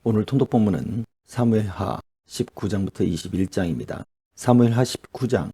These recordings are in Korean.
오늘 통독 본문은 사무엘하 19장부터 21장입니다. 사무엘하 19장.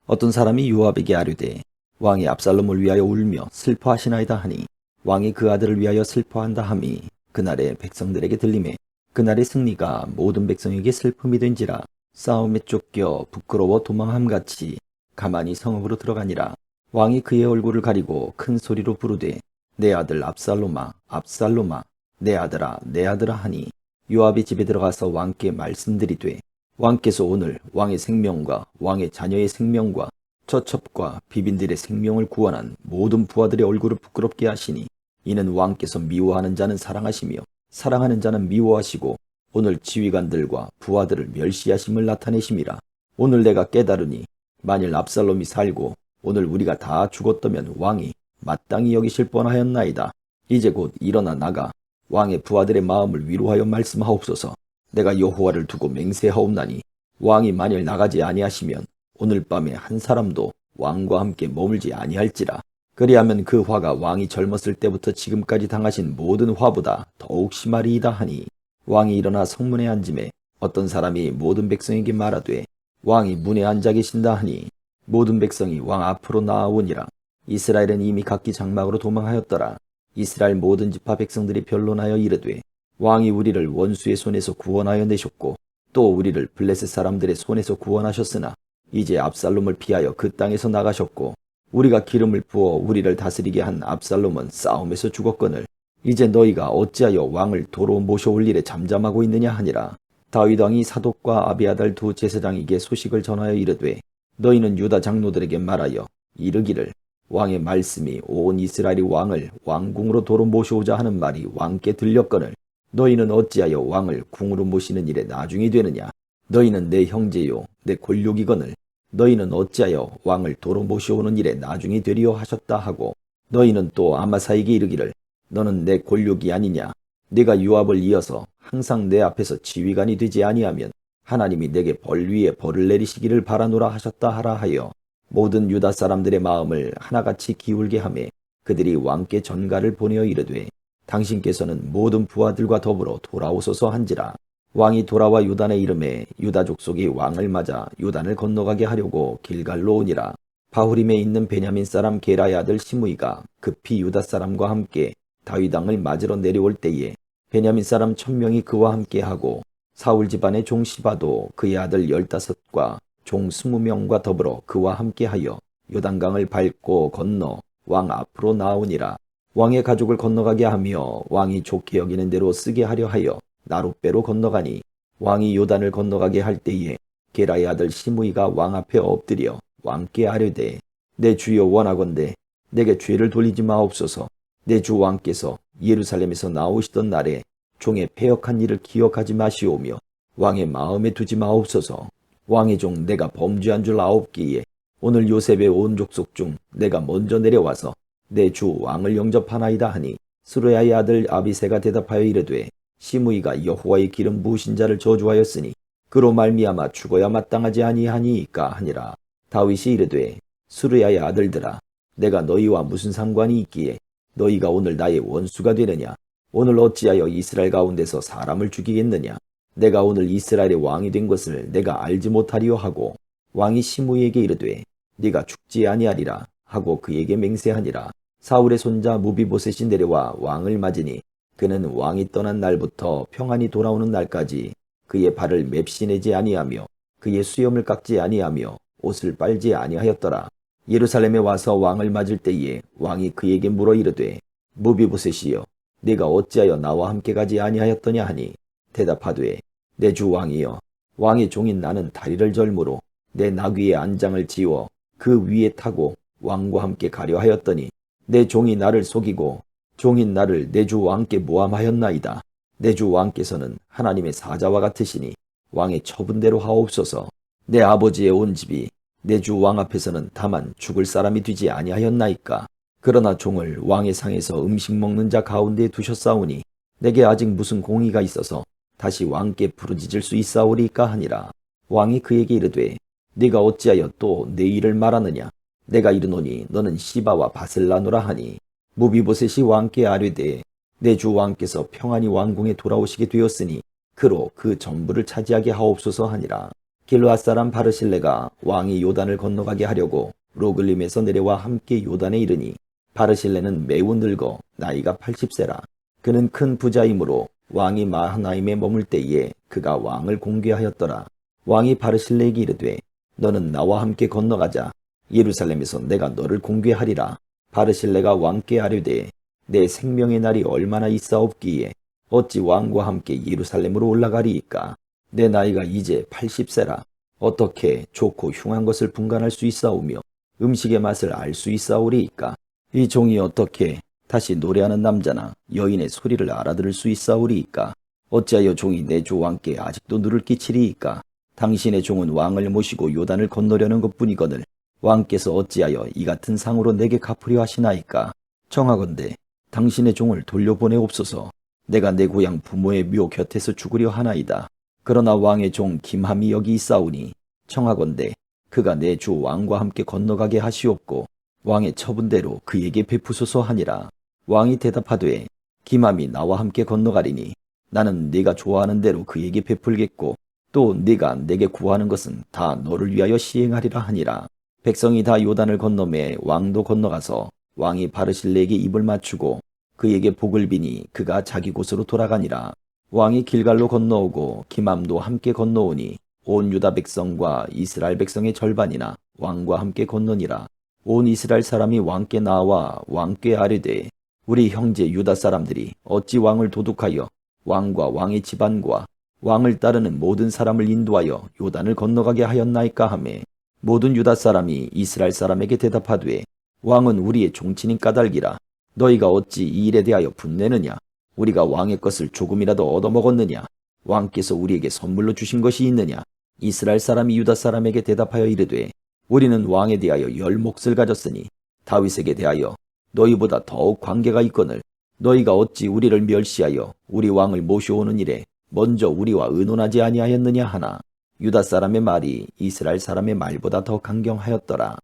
어떤 사람이 요압에게 아뢰되 왕이 압살롬을 위하여 울며 슬퍼하시나이다 하니 왕이 그 아들을 위하여 슬퍼한다 함이 그날의 백성들에게 들리매 그날의 승리가 모든 백성에게 슬픔이 된지라 싸움에 쫓겨 부끄러워 도망함같이 가만히 성읍으로 들어가니라. 왕이 그의 얼굴을 가리고 큰 소리로 부르되 내 아들 압살롬아 압살롬아 내 아들아 내 아들아 하니 요압이 집에 들어가서 왕께 말씀드리되 왕께서 오늘 왕의 생명과 왕의 자녀의 생명과 처첩과 비빈들의 생명을 구원한 모든 부하들의 얼굴을 부끄럽게 하시니 이는 왕께서 미워하는 자는 사랑하시며 사랑하는 자는 미워하시고 오늘 지휘관들과 부하들을 멸시하심을 나타내심이라. 오늘 내가 깨달으니 만일 압살롬이 살고 오늘 우리가 다 죽었다면 왕이 마땅히 여기실 뻔하였나이다. 이제 곧 일어나 나가 왕의 부하들의 마음을 위로하여 말씀하옵소서. 내가 여호와를 두고 맹세하옵나니 왕이 만일 나가지 아니하시면 오늘 밤에 한 사람도 왕과 함께 머물지 아니할지라. 그리하면 그 화가 왕이 젊었을 때부터 지금까지 당하신 모든 화보다 더욱 심하리이다 하니 왕이 일어나 성문에 앉음에 어떤 사람이 모든 백성에게 말하되 왕이 문에 앉아 계신다 하니 모든 백성이 왕 앞으로 나아오니라. 이스라엘은 이미 각기 장막으로 도망하였더라. 이스라엘 모든 지파 백성들이 변론하여 이르되 왕이 우리를 원수의 손에서 구원하여 내셨고 또 우리를 블레셋 사람들의 손에서 구원하셨으나 이제 압살롬을 피하여 그 땅에서 나가셨고 우리가 기름을 부어 우리를 다스리게 한 압살롬은 싸움에서 죽었거늘 이제 너희가 어찌하여 왕을 도로 모셔올 일에 잠잠하고 있느냐 하니라. 다윗 왕이 사독과 아비아달 두 제사장에게 소식을 전하여 이르되 너희는 유다 장로들에게 말하여 이르기를 왕의 말씀이 온 이스라엘이 왕을 왕궁으로 도로 모셔오자 하는 말이 왕께 들렸거늘 너희는 어찌하여 왕을 궁으로 모시는 일에 나중이 되느냐. 너희는 내 형제요 내 골욕이거늘 너희는 어찌하여 왕을 도로 모셔오는 일에 나중이 되리요 하셨다 하고 너희는 또 아마사에게 이르기를 너는 내 골욕이 아니냐. 네가 요압을 이어서 항상 내 앞에서 지휘관이 되지 아니하면 하나님이 내게 벌 위에 벌을 내리시기를 바라노라 하셨다 하라 하여 모든 유다 사람들의 마음을 하나같이 기울게 하매 그들이 왕께 전가를 보내어 이르되 당신께서는 모든 부하들과 더불어 돌아오소서 한지라. 왕이 돌아와 요단에 이름에 유다 족속이 왕을 맞아 요단을 건너가게 하려고 길갈로 오니라. 바후림에 있는 베냐민 사람 게라의 아들 시므이가 급히 유다 사람과 함께 다윗 왕을 맞으러 내려올 때에 베냐민 사람 1000명이 그와 함께하고 사울 집안의 종 시바도 그의 아들 15과 종 20명과 더불어 그와 함께하여 요단강을 밟고 건너 왕 앞으로 나오니라. 왕의 가족을 건너가게 하며 왕이 좋게 여기는 대로 쓰게 하려 하여 나룻배로 건너가니 왕이 요단을 건너가게 할 때에 게라의 아들 시므이가 왕 앞에 엎드려 왕께 아뢰되 내 주여 원하건대 내게 죄를 돌리지 마옵소서. 내 주 왕께서 예루살렘에서 나오시던 날에 종의 패역한 일을 기억하지 마시오며 왕의 마음에 두지 마옵소서. 왕의 종 내가 범죄한 줄 아옵기에 오늘 요셉의 온 족속 중 내가 먼저 내려와서 내 주 왕을 영접하나이다 하니 스루야의 아들 아비새가 대답하여 이르되 시므이가 여호와의 기름 부으신 자를 저주하였으니 그로 말미암아 죽어야 마땅하지 아니하니이까 하니라. 다윗이 이르되 스루야의 아들들아 내가 너희와 무슨 상관이 있기에 너희가 오늘 나의 원수가 되느냐. 오늘 어찌하여 이스라엘 가운데서 사람을 죽이겠느냐. 내가 오늘 이스라엘의 왕이 된 것을 내가 알지 못하리요 하고 왕이 시므이에게 이르되 네가 죽지 아니하리라 하고 그에게 맹세하니라. 사울의 손자 무비보셋이 내려와 왕을 맞으니 그는 왕이 떠난 날부터 평안히 돌아오는 날까지 그의 발을 맵시내지 아니하며 그의 수염을 깎지 아니하며 옷을 빨지 아니하였더라. 예루살렘에 와서 왕을 맞을 때에 왕이 그에게 물어 이르되 무비보셋이여 네가 어찌하여 나와 함께 가지 아니하였더냐 하니 대답하되 내 주 왕이여 왕의 종인 나는 다리를 절므로 내 나귀의 안장을 지워 그 위에 타고 왕과 함께 가려 하였더니 내 종이 나를 속이고 종인 나를 내 주 왕께 모함하였나이다. 내 주 왕께서는 하나님의 사자와 같으시니 왕의 처분대로 하옵소서. 내 아버지의 온 집이 내 주 왕 앞에서는 다만 죽을 사람이 되지 아니하였나이까. 그러나 종을 왕의 상에서 음식 먹는 자 가운데 두셨사오니 내게 아직 무슨 공의가 있어서 다시 왕께 부르짖을 수 있사오리까 하니라. 왕이 그에게 이르되 네가 어찌하여 또 내 일을 말하느냐. 내가 이르노니 너는 시바와 바셀라노라 하니 무비보셋이 왕께 아뢰되 내 주 왕께서 평안히 왕궁에 돌아오시게 되었으니 그로 그 전부를 차지하게 하옵소서 하니라. 길르앗 사람 바르실레가 왕이 요단을 건너가게 하려고 로글림에서 내려와 함께 요단에 이르니 바르실레는 매우 늙어 나이가 80세라. 그는 큰 부자이므로 왕이 마하나임에 머물 때에 그가 왕을 공개하였더라. 왕이 바르실레에게 이르되 너는 나와 함께 건너가자. 예루살렘에서 내가 너를 공개하리라. 바르실레가 왕께 아뢰되 내 생명의 날이 얼마나 있사옵기에 어찌 왕과 함께 예루살렘으로 올라가리이까. 내 나이가 이제 80세라. 어떻게 좋고 흉한 것을 분간할 수 있사오며 음식의 맛을 알 수 있사오리이까. 이 종이 어떻게 다시 노래하는 남자나 여인의 소리를 알아들을 수 있사오리이까. 어찌하여 종이 내 주 왕께 아직도 누를 끼치리이까. 당신의 종은 왕을 모시고 요단을 건너려는 것뿐이거늘 왕께서 어찌하여 이 같은 상으로 내게 갚으려 하시나이까. 청하건대 당신의 종을 돌려보내옵소서. 내가 내 고향 부모의 묘 곁에서 죽으려 하나이다. 그러나 왕의 종 김함이 여기 있사오니 청하건대 그가 내 주 왕과 함께 건너가게 하시옵고 왕의 처분대로 그에게 베푸소서 하니라. 왕이 대답하되 김함이 나와 함께 건너가리니 나는 네가 좋아하는 대로 그에게 베풀겠고 또 네가 내게 구하는 것은 다 너를 위하여 시행하리라 하니라. 백성이 다 요단을 건너매 왕도 건너가서 왕이 바르실레에게 입을 맞추고 그에게 복을 비니 그가 자기 곳으로 돌아가니라. 왕이 길갈로 건너오고 김함도 함께 건너오니 온 유다 백성과 이스라엘 백성의 절반이나 왕과 함께 건너니라. 온 이스라엘 사람이 왕께 나와 왕께 아뢰되 우리 형제 유다 사람들이 어찌 왕을 도둑하여 왕과 왕의 집안과 왕을 따르는 모든 사람을 인도하여 요단을 건너가게 하였나이까 하매 모든 유다 사람이 이스라엘 사람에게 대답하되 왕은 우리의 종친인 까닭이라. 너희가 어찌 이 일에 대하여 분내느냐. 우리가 왕의 것을 조금이라도 얻어먹었느냐. 왕께서 우리에게 선물로 주신 것이 있느냐. 이스라엘 사람이 유다 사람에게 대답하여 이르되 우리는 왕에 대하여 10몫을 가졌으니 다윗에게 대하여 너희보다 더욱 관계가 있거늘 너희가 어찌 우리를 멸시하여 우리 왕을 모셔오는 일에 먼저 우리와 의논하지 아니하였느냐 하나. 유다 사람의 말이 이스라엘 사람의 말보다 더 강경하였더라.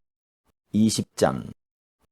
20장.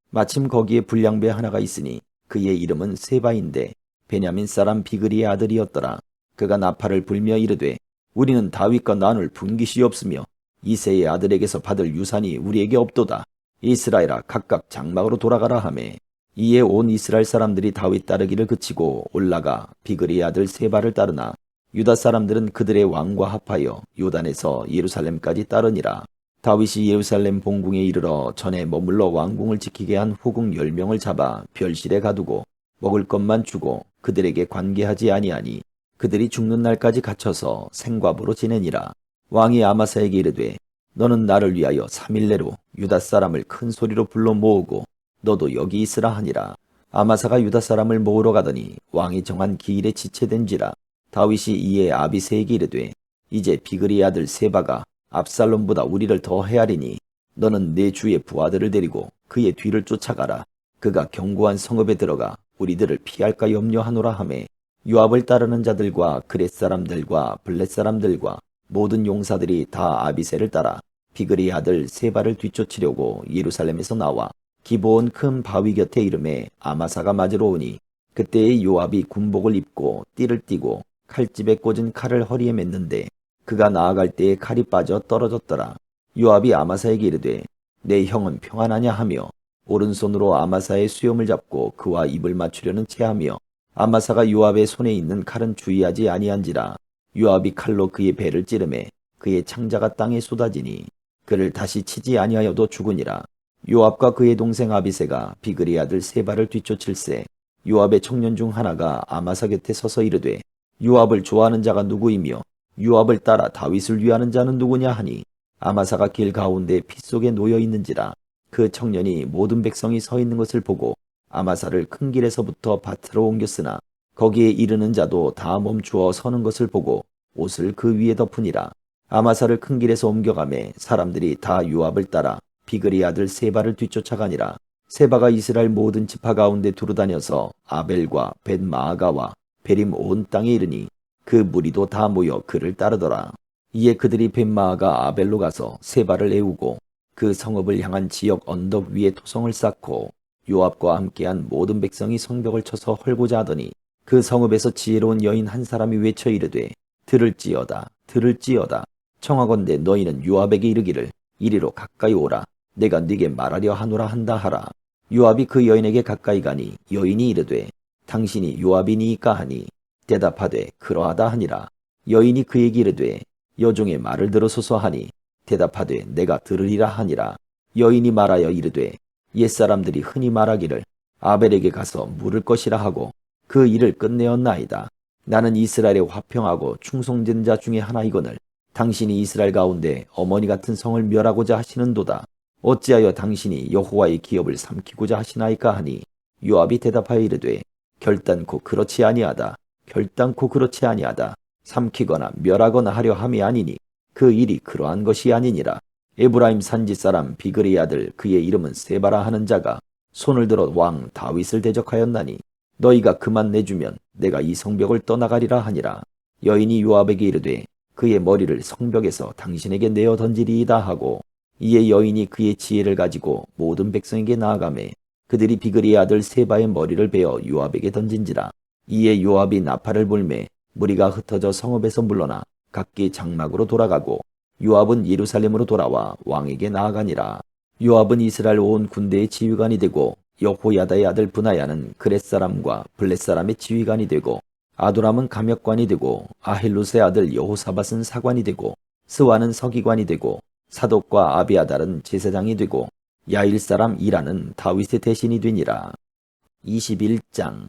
마침 거기에 불량배 하나가 있으니 그의 이름은 세바인데 베냐민 사람 비그리의 아들이었더라. 그가 나팔을 불며 이르되 우리는 다윗과 나눌 분깃이 없으며 이새의 아들에게서 받을 유산이 우리에게 없도다. 이스라엘아 각각 장막으로 돌아가라 하매 이에 온 이스라엘 사람들이 다윗 따르기를 그치고 올라가 비그리의 아들 세바를 따르나 유다 사람들은 그들의 왕과 합하여 요단에서 예루살렘까지 따르니라. 다윗이 예루살렘 본궁에 이르러 전에 머물러 왕궁을 지키게 한 호국 10명을 잡아 별실에 가두고 먹을 것만 주고 그들에게 관계하지 아니하니 그들이 죽는 날까지 갇혀서 생과부로 지내니라. 왕이 아마사에게 이르되 너는 나를 위하여 3일 내로 유다 사람을 큰 소리로 불러 모으고 너도 여기 있으라 하니라. 아마사가 유다 사람을 모으러 가더니 왕이 정한 기일에 지체된지라. 다윗이 이에 아비새에게 이르되 이제 비그리의 아들 세바가 압살롬보다 우리를 더 헤아리니 너는 내 주의 부하들을 데리고 그의 뒤를 쫓아가라. 그가 견고한 성읍에 들어가 우리들을 피할까 염려하노라 하매 요압을 따르는 자들과 그렛 사람들과 블렛 사람들과 모든 용사들이 다 아비새를 따라 비그리의 아들 세바를 뒤쫓으려고 예루살렘에서 나와 기브온 큰 바위 곁에 이름에 아마사가 맞으러 오니 그때의 요압이 군복을 입고 띠를 띠고 칼집에 꽂은 칼을 허리에 맸는데 그가 나아갈 때에 칼이 빠져 떨어졌더라. 요압이 아마사에게 이르되 내 형은 평안하냐 하며 오른손으로 아마사의 수염을 잡고 그와 입을 맞추려는 체하며 아마사가 요압의 손에 있는 칼은 주의하지 아니한지라. 요압이 칼로 그의 배를 찌르매 그의 창자가 땅에 쏟아지니 그를 다시 치지 아니하여도 죽으니라. 요압과 그의 동생 아비새가 비그리 아들 세바를 뒤쫓을세 요압의 청년 중 하나가 아마사 곁에 서서 이르되 요압을 좋아하는 자가 누구이며 요압을 따라 다윗을 위하는 자는 누구냐 하니 아마사가 길 가운데 피 속에 놓여 있는지라. 그 청년이 모든 백성이 서 있는 것을 보고 아마사를 큰 길에서부터 밭으로 옮겼으나 거기에 이르는 자도 다 멈추어 서는 것을 보고 옷을 그 위에 덮으니라. 아마사를 큰 길에서 옮겨가매 사람들이 다 요압을 따라 비그리 아들 세바를 뒤쫓아가니라. 세바가 이스라엘 모든 지파 가운데 두루다녀서 아벨과 벳마아가와 베림 온 땅에 이르니 그 무리도 다 모여 그를 따르더라. 이에 그들이 벳마아가 아벨로 가서 세바를 애우고 그 성읍을 향한 지역 언덕 위에 토성을 쌓고 요압과 함께한 모든 백성이 성벽을 쳐서 헐고자 하더니 그 성읍에서 지혜로운 여인 한 사람이 외쳐 이르되 들을지어다 들을지어다 청하건대 너희는 요압에게 이르기를 이리로 가까이 오라 내가 네게 말하려 하노라 한다 하라. 요압이 그 여인에게 가까이 가니 여인이 이르되 당신이 요압이니이까 하니 대답하되 그러하다 하니라. 여인이 그에게 이르되 여종의 말을 들으소서 하니 대답하되 내가 들으리라 하니라. 여인이 말하여 이르되 옛사람들이 흔히 말하기를 아벨에게 가서 물을 것이라 하고 그 일을 끝내었나이다. 나는 이스라엘의 화평하고 충성된 자 중에 하나이거늘 당신이 이스라엘 가운데 어머니 같은 성을 멸하고자 하시는도다. 어찌하여 당신이 여호와의 기업을 삼키고자 하시나이까 하니 요압이 대답하여 이르되 결단코 그렇지 아니하다. 결단코 그렇지 아니하다. 삼키거나 멸하거나 하려 함이 아니니 그 일이 그러한 것이 아니니라. 에브라임 산지 사람 비그리의 아들 그의 이름은 세바라 하는 자가 손을 들어 왕 다윗을 대적하였나니 너희가 그만 내주면 내가 이 성벽을 떠나가리라 하니라. 여인이 요압에게 이르되 그의 머리를 성벽에서 당신에게 내어 던지리이다 하고 이에 여인이 그의 지혜를 가지고 모든 백성에게 나아가매 그들이 비그리의 아들 세바의 머리를 베어 요압에게 던진지라. 이에 요압이 나팔을 불매 무리가 흩어져 성읍에서 물러나 각기 장막으로 돌아가고 요압은 예루살렘으로 돌아와 왕에게 나아가니라. 요압은 이스라엘 온 군대의 지휘관이 되고 여호야다의 아들 브나야는 그렛 사람과 블렛 사람의 지휘관이 되고 아도람은 감역관이 되고 아헬루스의 아들 여호사밧은 사관이 되고 스와는 서기관이 되고 사독과 아비아달은 제사장이 되고 야일 사람 이라는 다윗의 대신이 되니라. 21장.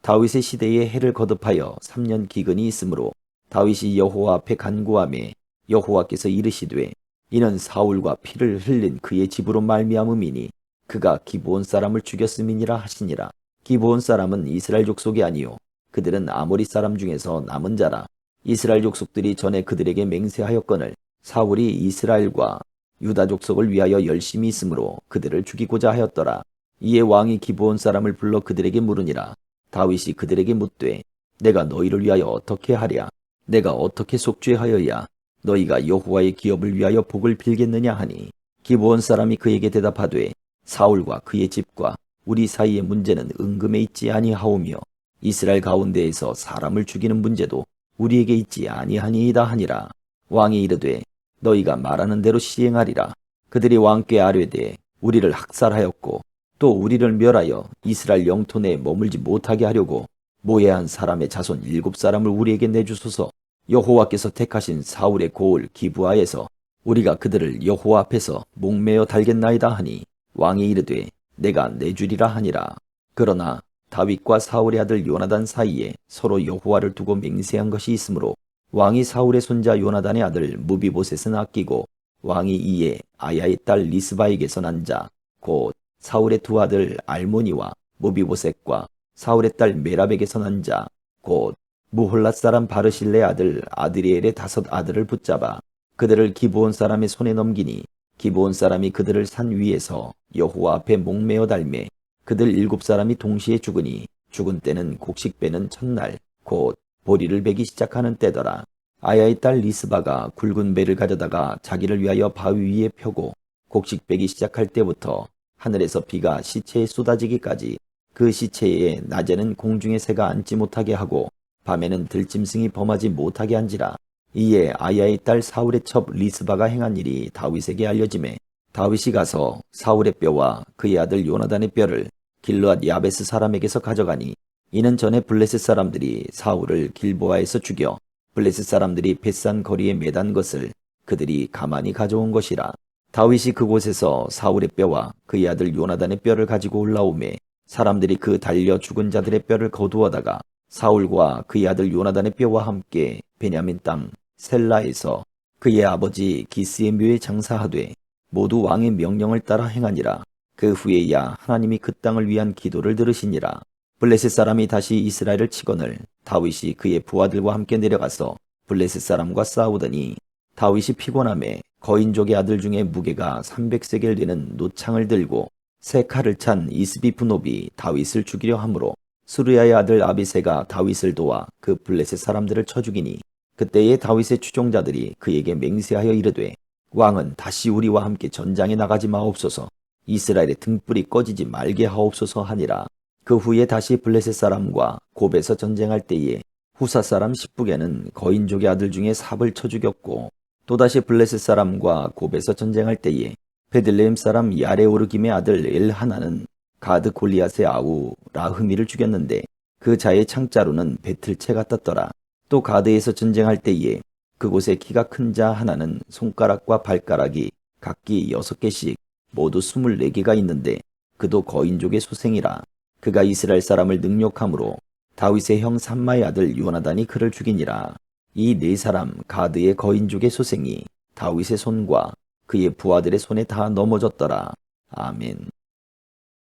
다윗의 시대에 해를 거듭하여 3년 기근이 있으므로 다윗이 여호와 앞에 간구하매 여호와께서 이르시되 이는 사울과 피를 흘린 그의 집으로 말미암음이니 그가 기브온 사람을 죽였음이니라 하시니라. 기브온 사람은 이스라엘 족속이 아니요 그들은 아모리 사람 중에서 남은 자라. 이스라엘 족속들이 전에 그들에게 맹세하였거늘 사울이 이스라엘과 유다 족속을 위하여 열심히 있으므로 그들을 죽이고자 하였더라. 이에 왕이 기브온 사람을 불러 그들에게 물으니라. 다윗이 그들에게 묻되 내가 너희를 위하여 어떻게 하랴? 내가 어떻게 속죄하여야 너희가 여호와의 기업을 위하여 복을 빌겠느냐 하니 기브온 사람이 그에게 대답하되 사울과 그의 집과 우리 사이의 문제는 은금에 있지 아니하오며 이스라엘 가운데에서 사람을 죽이는 문제도 우리에게 있지 아니하니이다 하니라. 왕이 이르되 너희가 말하는 대로 시행하리라. 그들이 왕께 아뢰되 우리를 학살하였고 또 우리를 멸하여 이스라엘 영토 내에 머물지 못하게 하려고 모해한 사람의 자손 7사람을 우리에게 내주소서. 여호와께서 택하신 사울의 고을 기브아에서 우리가 그들을 여호와 앞에서 목매어 달겠나이다 하니 왕이 이르되 내가 내주리라 하니라. 그러나 다윗과 사울의 아들 요나단 사이에 서로 여호와를 두고 맹세한 것이 있으므로 왕이 사울의 손자 요나단의 아들 무비보셋은 아끼고 왕이 이에 아야의 딸 리스바에게서 난 자 곧 사울의 두 아들 알모니와 무비보셋과 사울의 딸 메랍에게서 난 자 곧 무홀랏 사람 바르실레의 아들 아드리엘의 5 아들을 붙잡아 그들을 기브온 사람의 손에 넘기니 기브온 사람이 그들을 산 위에서 여호와 앞에 목매어 달매 그들 7사람이 동시에 죽으니 죽은 때는 곡식 베는 첫날 곧 보리를 베기 시작하는 때더라. 아야의 딸 리스바가 굵은 배를 가져다가 자기를 위하여 바위 위에 펴고 곡식 베기 시작할 때부터 하늘에서 비가 시체에 쏟아지기까지 그 시체에 낮에는 공중의 새가 앉지 못하게 하고 밤에는 들짐승이 범하지 못하게 한지라. 이에 아야의 딸 사울의 첩 리스바가 행한 일이 다윗에게 알려지매 다윗이 가서 사울의 뼈와 그의 아들 요나단의 뼈를 길르앗 야베스 사람에게서 가져가니 이는 전에 블레셋 사람들이 사울을 길보아에서 죽여 블레셋 사람들이 벳산 거리에 매단 것을 그들이 가만히 가져온 것이라. 다윗이 그곳에서 사울의 뼈와 그의 아들 요나단의 뼈를 가지고 올라오매 사람들이 그 달려 죽은 자들의 뼈를 거두어다가 사울과 그의 아들 요나단의 뼈와 함께 베냐민 땅 셀라에서 그의 아버지 기스의 묘에 장사하되 모두 왕의 명령을 따라 행하니라. 그 후에야 하나님이 그 땅을 위한 기도를 들으시니라. 블레셋 사람이 다시 이스라엘을 치거늘 다윗이 그의 부하들과 함께 내려가서 블레셋 사람과 싸우더니 다윗이 피곤함에 거인족의 아들 중에 무게가 300세겔 되는 노창을 들고 새 칼을 찬 이스비브노비 다윗을 죽이려 하므로 수르야의 아들 아비새가 다윗을 도와 그 블레셋 사람들을 쳐 죽이니 그때에 다윗의 추종자들이 그에게 맹세하여 이르되 왕은 다시 우리와 함께 전장에 나가지 마옵소서. 이스라엘의 등불이 꺼지지 말게 하옵소서 하니라. 그 후에 다시 블레셋 사람과 곱에서 전쟁할 때에 후사 사람 십북에는 거인족의 아들 중에 삽을 쳐 죽였고, 또다시 블레셋 사람과 곱에서 전쟁할 때에 베들레헴 사람 야레오르김의 아들 엘하나는 가드 골리앗의 아우 라흐미를 죽였는데 그 자의 창자루는 배틀채 같았더라. 또 가드에서 전쟁할 때에 그곳에 키가 큰 자 하나는 손가락과 발가락이 각기 6개씩 모두 24개가 있는데 그도 거인족의 소생이라. 그가 이스라엘 사람을 능욕함으로 다윗의 형 삼마의 아들 요나단이 그를 죽이니라. 이 네 사람 가드의 거인족의 소생이 다윗의 손과 그의 부하들의 손에 다 넘어졌더라. 아멘.